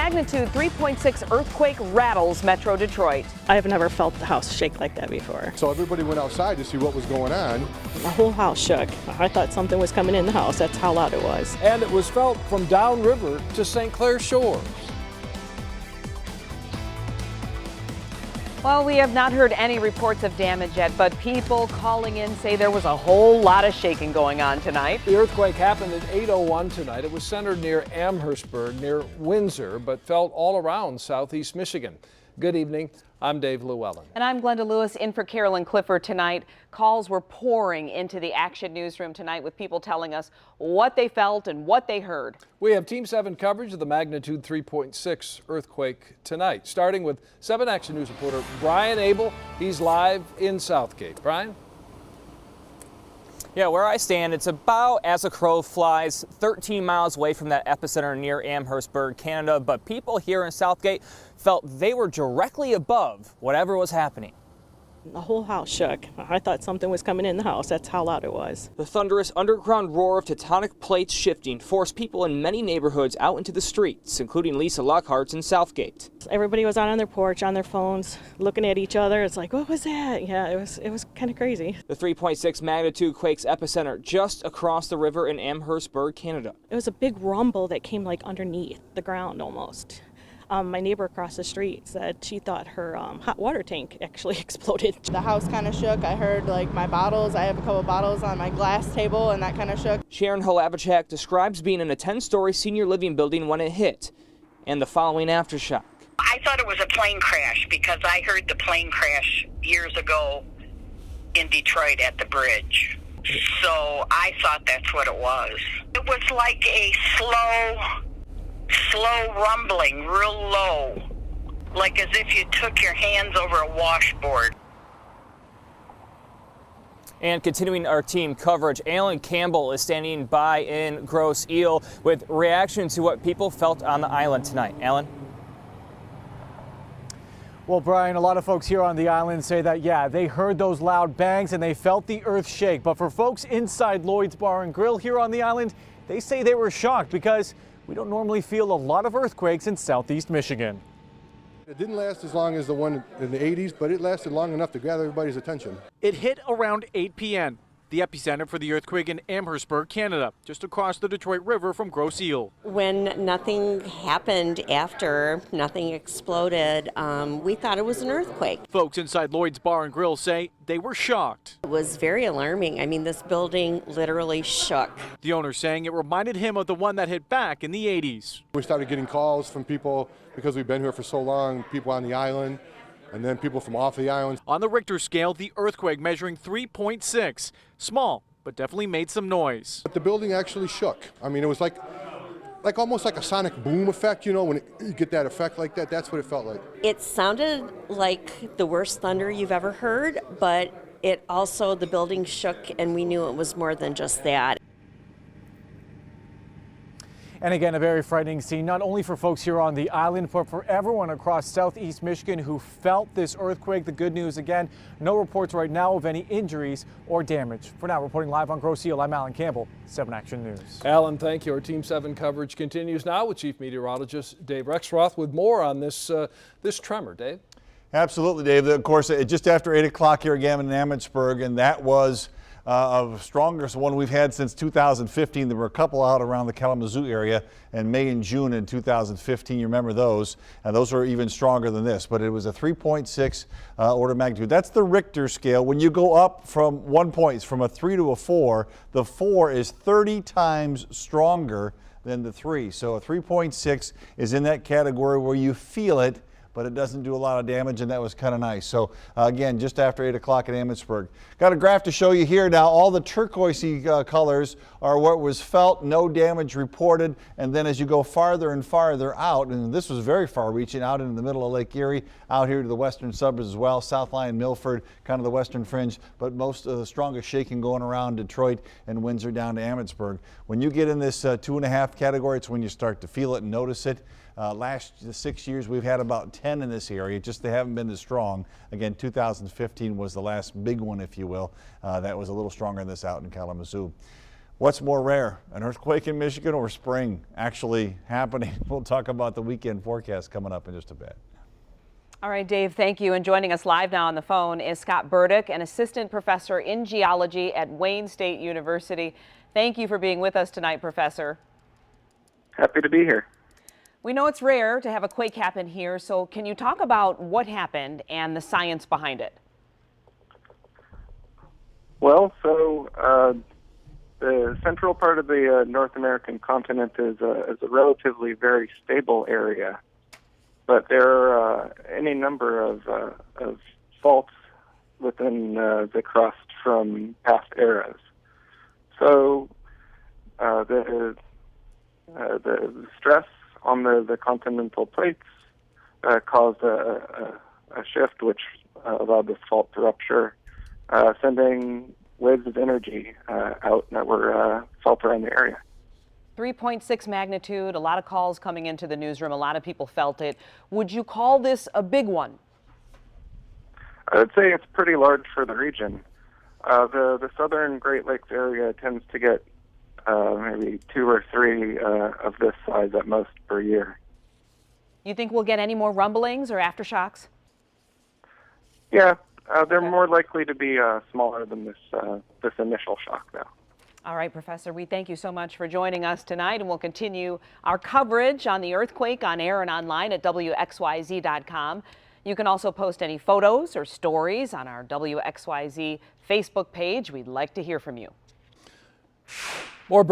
magnitude 3.6 earthquake rattles Metro Detroit. I have never felt the house shake like that before. So everybody went outside to see what was going on. The whole house shook. I thought something was coming in the house. That's how loud it was. And it was felt from downriver to St. Clair Shores. Well, we have not heard any reports of damage yet, but people calling in say there was a whole lot of shaking going on tonight. The earthquake happened at 8:01 tonight. It was centered near Amherstburg, near Windsor, but felt all around southeast Michigan. Good evening. I'm Dave Llewellyn. And I'm Glenda Lewis in for Carolyn Clifford tonight. Calls were pouring into the Action newsroom tonight with people telling us what they felt and what they heard. We have Team 7 coverage of the magnitude 3.6 earthquake tonight, starting with 7 Action News reporter Brian Abel. He's live in Southgate. Brian? Yeah, where I stand, it's about as a crow flies 13 miles away from that epicenter near Amherstburg, Canada. But people here in Southgate felt they were directly above whatever was happening. The whole house shook. I thought something was coming in the house. That's how loud it was. The thunderous underground roar of tectonic plates shifting forced people in many neighborhoods out into the streets, including Lisa Lockhart's in Southgate. Everybody was out on their porch, on their phones, looking at each other. It's like, what was that? Yeah, it was kind of crazy. The 3.6 magnitude quake's epicenter just across the river in Amherstburg, Canada. It was a big rumble that came like underneath the ground almost. My neighbor across the street said she thought her hot water tank actually exploded. The house kind of shook. I heard like my bottles. I have a couple bottles on my glass table and that kind of shook. Sharon Holavichak describes being in a 10-story senior living building when it hit and the following aftershock. I thought it was a plane crash because I heard the plane crash years ago in Detroit at the bridge. So I thought that's what it was. It was like a slow rumbling, real low, like as if you took your hands over a washboard. And continuing our team coverage, Alan Campbell is standing by in Grosse Ile with reaction to what people felt on the island tonight. Alan? Well, Brian, a lot of folks here on the island say that, yeah, they heard those loud bangs and they felt the earth shake. But for folks inside Lloyd's Bar and Grill here on the island, they say they were shocked because we don't normally feel a lot of earthquakes in southeast Michigan. It didn't last as long as the one in the 80s, but it lasted long enough to gather everybody's attention. It hit around 8 p.m., the epicenter for the earthquake in Amherstburg, Canada, just across the Detroit River from Grosse Ile. When nothing happened after, nothing exploded, we thought it was an earthquake. Folks inside Lloyd's Bar and Grill say they were shocked. It was very alarming. I mean, this building literally shook. The owner saying it reminded him of the one that hit back in the 80s. We started getting calls from people because we've been here for so long, people on the island, and then people from off the island. On the Richter scale, the earthquake measuring 3.6. Small, but definitely made some noise. But the building actually shook. I mean, it was like almost like a sonic boom effect, you know, when you get that effect like that, that's what it felt like. It sounded like the worst thunder you've ever heard, but it also, the building shook and we knew it was more than just that. And again, a very frightening scene, not only for folks here on the island, but for everyone across southeast Michigan who felt this earthquake. The good news, again, no reports right now of any injuries or damage. For now, reporting live on Grosse Ile, I'm Alan Campbell, 7 Action News. Alan, thank you. Our Team 7 coverage continues now with Chief Meteorologist Dave Rexroth with more on this tremor. Dave? Absolutely, Dave. Of course, just after 8 o'clock here again in Amherstburg, and that was the strongest one we've had since 2015. There were a couple out around the Kalamazoo area in May and June in 2015. You remember those, and those were even stronger than this, but it was a 3.6 order of magnitude. That's the Richter scale. When you go up from 1 point, from a 3 to a 4, the 4 is 30 times stronger than the 3. So a 3.6 is in that category where you feel it, but it doesn't do a lot of damage, and that was kind of nice. So again, just after 8 o'clock at Amherstburg. Got a graph to show you here now. All the turquoisey colors are what was felt, no damage reported. And then as you go farther and farther out, and this was very far reaching out into the middle of Lake Erie, out here to the western suburbs as well, South Lyon, Milford, kind of the western fringe, but most of the strongest shaking going around Detroit and Windsor down to Amherstburg. When you get in this 2.5 category, it's when you start to feel it and notice it. Last 6 years, we've had about 10 in this area, just they haven't been as strong. Again, 2015 was the last big one, if you will. That was a little stronger than this out in Kalamazoo. What's more rare, an earthquake in Michigan or spring actually happening? We'll talk about the weekend forecast coming up in just a bit. All right, Dave, thank you. And joining us live now on the phone is Scott Burdick, an assistant professor in geology at Wayne State University. Thank you for being with us tonight, Professor. Happy to be here. We know it's rare to have a quake happen here, so can you talk about what happened and the science behind it? Well, so the central part of the North American continent is a relatively very stable area. But there are any number of faults within the crust from past eras. So the stress on the continental plates caused a shift which allowed this fault to rupture, sending waves of energy out that were felt around the area. 3.6 magnitude, a lot of calls coming into the newsroom. A lot of people felt it. Would you call this a big one? I would say it's pretty large for the region. The southern Great Lakes area tends to get maybe 2 or 3 of this size at most per year. You think we'll get any more rumblings or aftershocks? Yeah, they're more likely to be smaller than this initial shock, though. All right, Professor, we thank you so much for joining us tonight, and we'll continue our coverage on the earthquake on air and online at WXYZ.com. You can also post any photos or stories on our WXYZ Facebook page. We'd like to hear from you. More